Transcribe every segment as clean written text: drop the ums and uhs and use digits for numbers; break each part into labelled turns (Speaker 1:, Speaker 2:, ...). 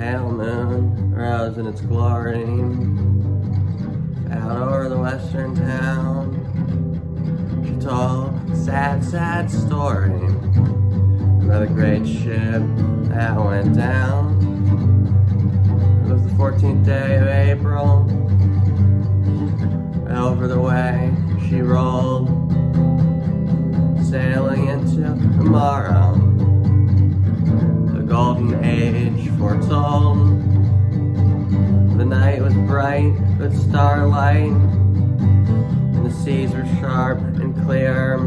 Speaker 1: pale moon rose in its glory out over the western town. She told a sad, sad story about a great ship that went down. It was the 14th day of April. Over the way she rolled, sailing into tomorrow. The golden age foretold. The night was bright with starlight, and the seas were sharp and clear,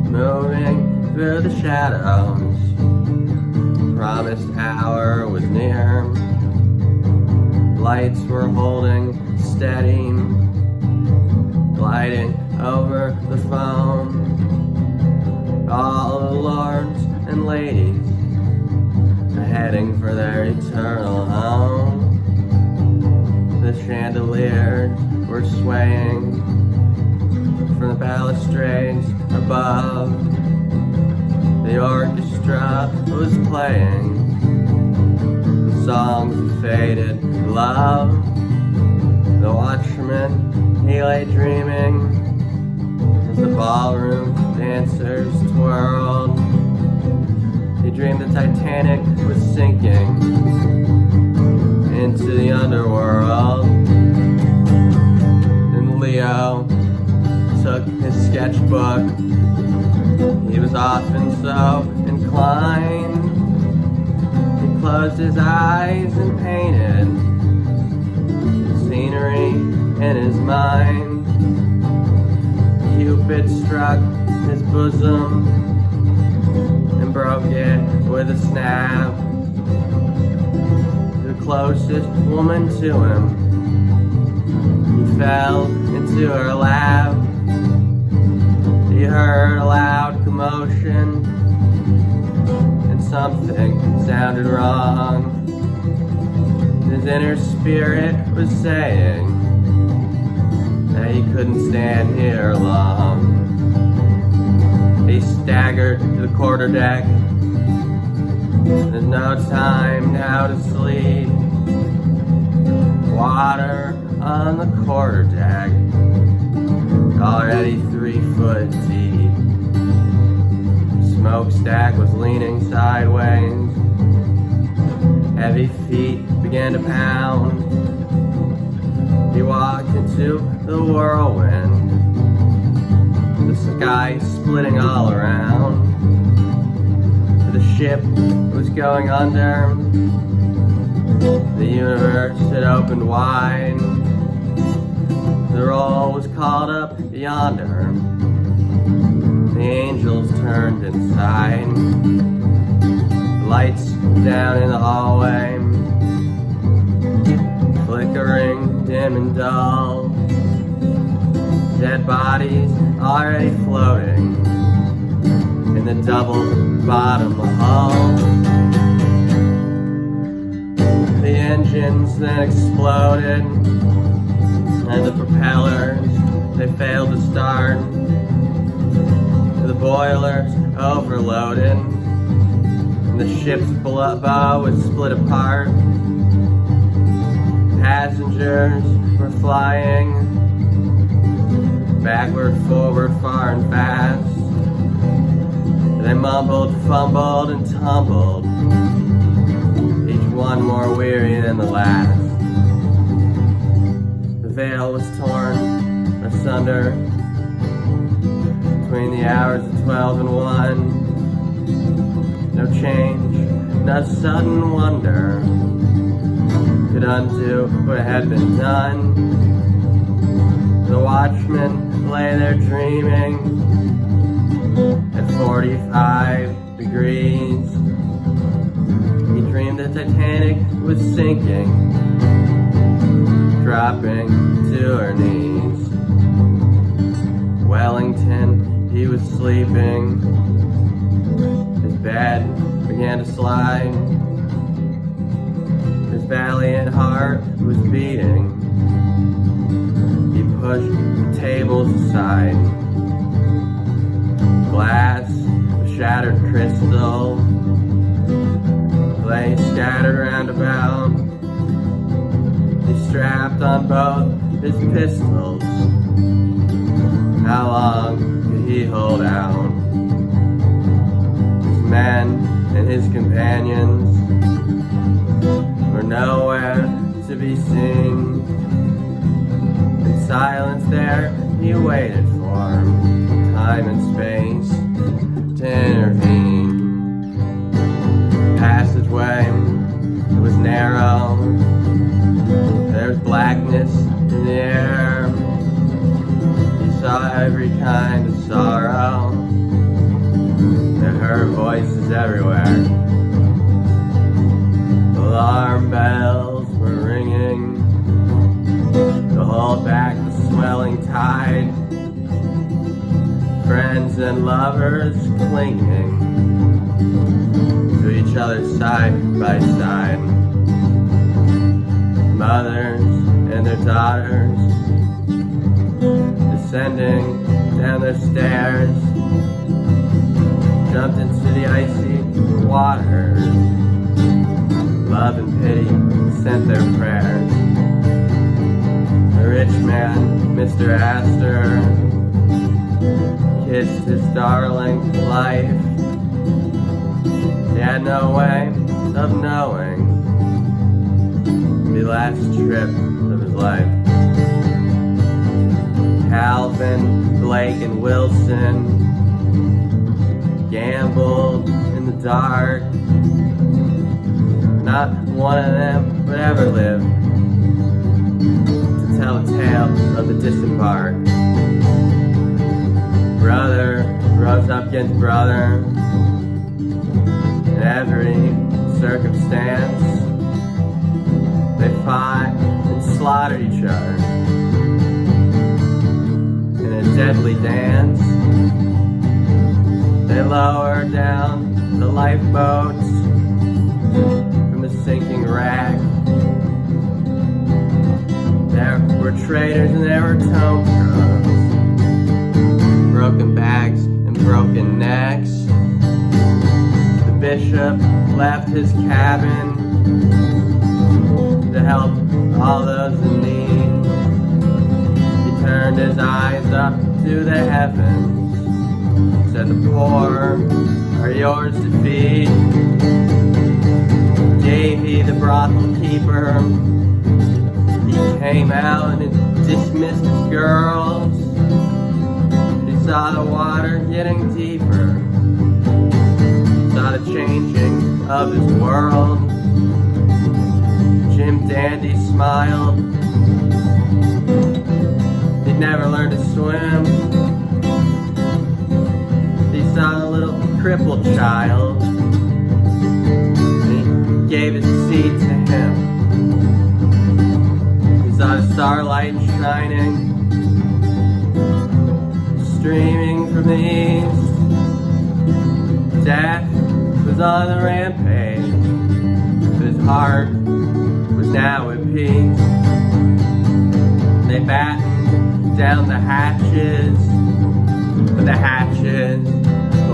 Speaker 1: moving through the shadows. The promised hour was near. Lights were holding steady, gliding over the foam. All the lords and ladies are heading for their eternal home. The chandeliers were swaying from the balustrades above. The orchestra was playing the songs of faded love. The watchman, he lay dreaming as the ballroom dancers twirled. He dreamed the Titanic was sinking into the underworld. And Leo took his sketchbook. He was often so inclined. He closed his eyes and painted scenery in his mind. Cupid struck his bosom and broke it with a snap. The closest woman to him, he fell into her lap. He heard a loud commotion, and something sounded wrong. His inner spirit was saying that he couldn't stand here long. He staggered to the quarterdeck. There's no time now to sleep. Water on the quarterdeck, already 3 foot deep. Smokestack was leaning sideways. Heavy feet began to pound. He walked into the whirlwind, the sky splitting all around. The ship was going under. The universe had opened wide. The roll was called up yonder. The angels turned inside. The lights down in the hallway, flickering dim and dull. Dead bodies already floating in the double bottom hull. The engines then exploded, and the propellers, they failed to start. The boilers overloaded, and the ship's bow was split apart. Passengers were flying backward, forward, far and fast. They mumbled, fumbled, and tumbled, each one more weary than the last. The veil was torn asunder between the hours of 12 and 1. No change, no sudden wonder could undo what had been done. The watchman lay there dreaming at 45 degrees. He dreamed the Titanic was sinking, dropping to her knees. Wellington, he was sleeping. His bed began to slide. His valiant heart was beating. He pushed the tables aside. Glass, shattered crystal, lay scattered round about. He strapped on both his pistols. How long could he hold out? His men and his companions were nowhere to be seen. In silence there he waited for time and space to intervene. Passageway, it was narrow. There was blackness in the air. He saw every kind of sorrow. And heard voices everywhere. Alarm bells were ringing to hold back the swelling tide. Friends and lovers clinging to each other side by side. Mothers and their daughters descending down their stairs, jumped into the icy waters. Love and pity sent their prayers. The rich man, Mr. Astor, kissed his darling life. He had no way of knowing the last trip of his life. Calvin, Blake, and Wilson gambled in the dark. Not one of them would ever live to tell the tale of the disembark. Brother rose up against brother in every circumstance. They fought and slaughtered each other in a deadly dance. They lowered down the lifeboats from the sinking wreck. There were traitors and there were tow trucks, broken backs and broken necks. The bishop left his cabin to help all those in need. He turned his eyes up to the heavens, said the poor are yours to feed. Davy, the brothel keeper, he came out and dismissed his girls. He saw the water getting deeper, saw the changing of his world. Jim Dandy smiled. He'd never learned to swim. He saw a little crippled child. And he gave his seat to him. He saw the starlight shining, streaming from the east. Death was on the rampage, but his heart was now at peace. They battened down the hatches, but the hatches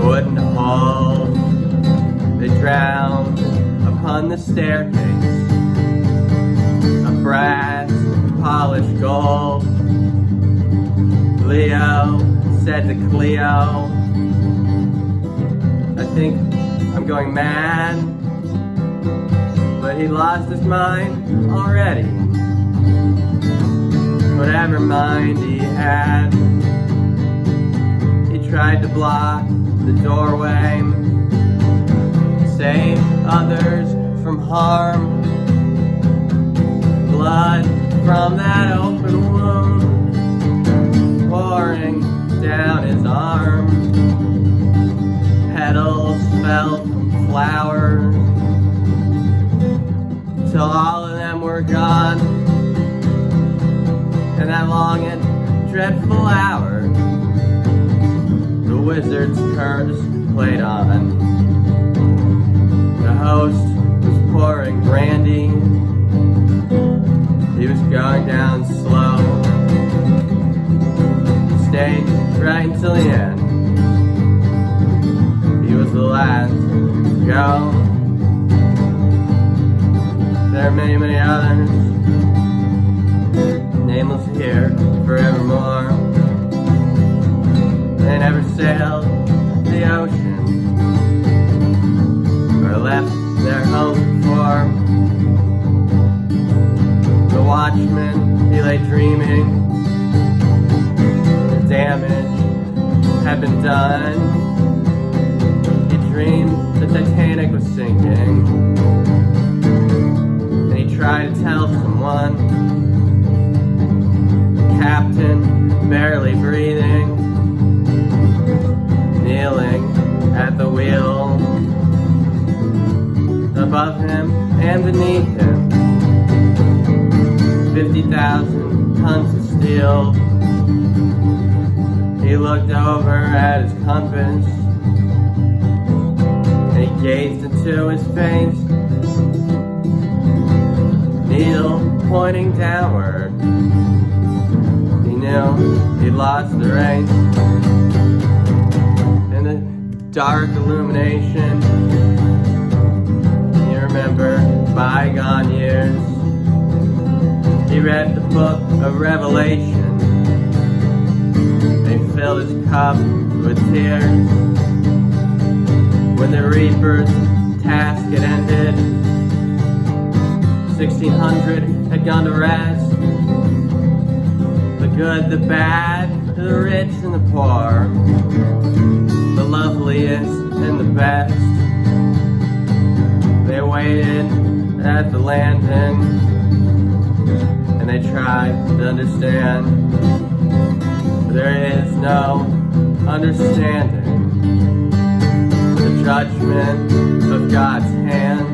Speaker 1: wouldn't hold. They drowned upon the staircase of brass polished gold. Leo said to Cleo, I think I'm going mad. But he lost his mind already. Whatever mind he had, he tried to block the doorway, save others from harm. Blood from that open wound pouring down his arm. Petals fell from flowers till all of them were gone. In that long and dreadful hour, the wizard's curse played on. The host was pouring brandy. He was going down slow. He stayed right until the end. He was the last to go. there are many, many others, nameless here forevermore. They never sailed the ocean or left their home before. The watchman, he lay dreaming. The damage had been done. He dreamed the Titanic was sinking, and he tried to tell someone. The captain, barely breathing, kneeling at the wheel. Above him and beneath him, 50,000 tons of steel. He looked over at his compass, and he gazed into his face, needle pointing downward. He knew he'd lost the race. In the dark illumination, he remembered bygone years. He read the book of Revelation. They filled his cup with tears. When the Reaper's task had ended, 1,600 had gone to rest. The good, the bad, the rich and the poor, the loveliest and the best. They waited at the landing, and they tried to understand. But there is no understanding the judgment of God's hand.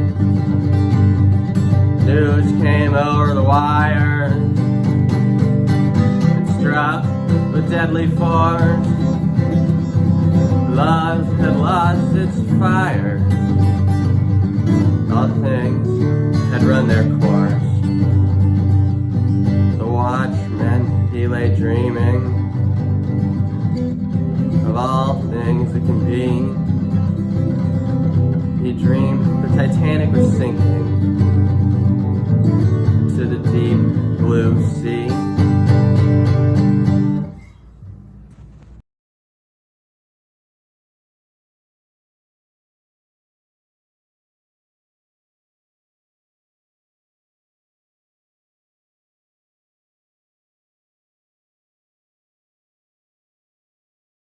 Speaker 1: News came over the wires and struck with deadly force. Love had lost its fire. All things had run their course. The watchman, he lay dreaming of all things that can be. He dreamed the Titanic was sinking,